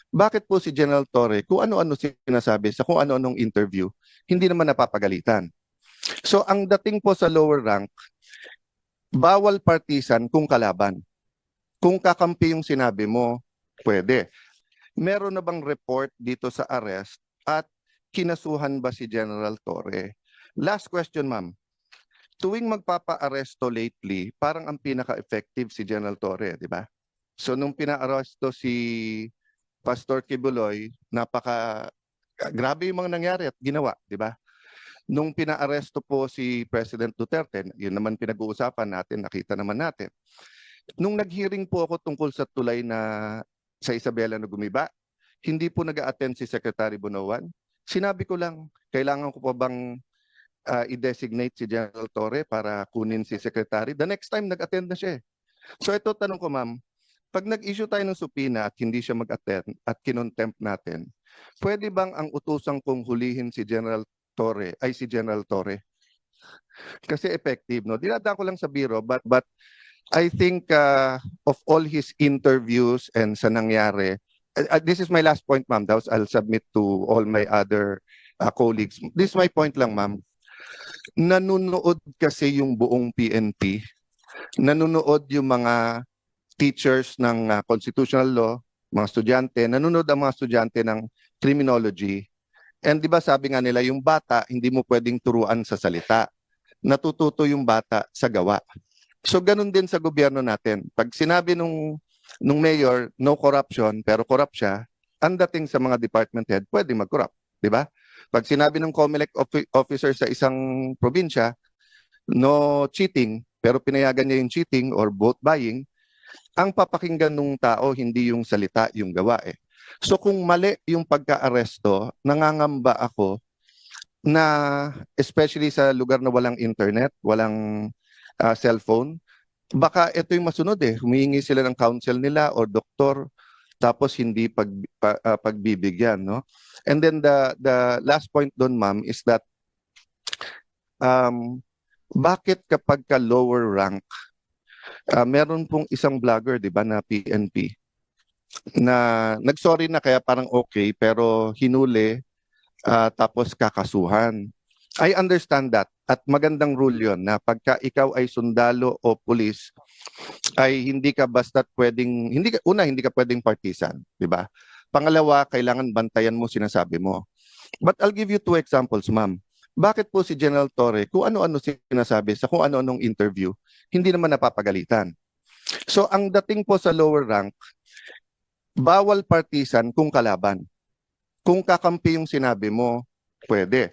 bakit po si General Torre, kung ano-ano sinasabi sa kung ano-anong interview, hindi naman napapagalitan? So ang dating po sa lower rank, bawal partisan kung kalaban. Kung kakampi yung sinabi mo, pwede. Meron na bang report dito sa arrest at kinasuhan ba si General Torre? Last question, ma'am. Tuwing magpapa-aresto lately, parang ang pinaka-effective si General Torre, di ba? So nung pina-aresto si Pastor Kibuloy, grabe yung mga nangyari at ginawa, di ba? Nung pinaaresto po si President Duterte, yun naman pinag-uusapan natin, nakita naman natin. Nung nag-hearing po ako tungkol sa tulay na sa Isabela na gumiba, hindi po nag-attend si Secretary Bunoan. Sinabi ko lang, kailangan ko pa bang i-designate si General Torre para kunin si Secretary? The next time, nag-attend na siya. So ito, tanong ko ma'am, pag nag-issue tayo ng supina at hindi siya mag-attend at kinontempt natin, pwede bang ang utusang kong hulihin si General Torre ay si General Torre? Kasi effective, no? Dinadaan ko lang sa biro, but I think of all his interviews and sa nangyari, this is my last point, ma'am. I'll submit to all my other colleagues. This is my point lang, ma'am. Nanunood kasi yung buong PNP, nanunood yung mga teachers ng constitutional law, mga estudyante, nanonood ang mga estudyante ng criminology. And di ba sabi nga nila, yung bata, hindi mo pwedeng turuan sa salita. Natututo yung bata sa gawa. So ganun din sa gobyerno natin. Pag sinabi nung mayor, no corruption, pero corrupt siya, ang dating sa mga department head, pwede mag-corrupt. Di ba? Pag sinabi ng COMELEC officer sa isang probinsya, no cheating, pero pinayagan niya yung cheating or vote buying, ang papakinggan ng tao hindi yung salita, yung gawa eh. So kung mali yung pagka-aresto, nangangamba ako na especially sa lugar na walang internet, walang cellphone, baka ito yung masunod eh. Humihingi sila ng counsel nila o doktor tapos hindi pagbibigyan, no? And then the last point doon, ma'am, is that um, bakit kapag ka lower rank, meron pong isang vlogger, di ba, na PNP, na nagsorry na kaya parang okay, pero hinuli, tapos kakasuhan. I understand that. At magandang rule yon na pagka ikaw ay sundalo o pulis, ay hindi ka basta pwedeng, hindi ka pwedeng partisan, di ba? Pangalawa, kailangan bantayan mo sinasabi mo. But I'll give you two examples, ma'am. Bakit po si General Torre, kung ano-ano sinasabi sa kung ano-anong interview, hindi naman napapagalitan? So ang dating po sa lower rank, bawal partisan kung kalaban. Kung kakampi yung sinabi mo, pwede.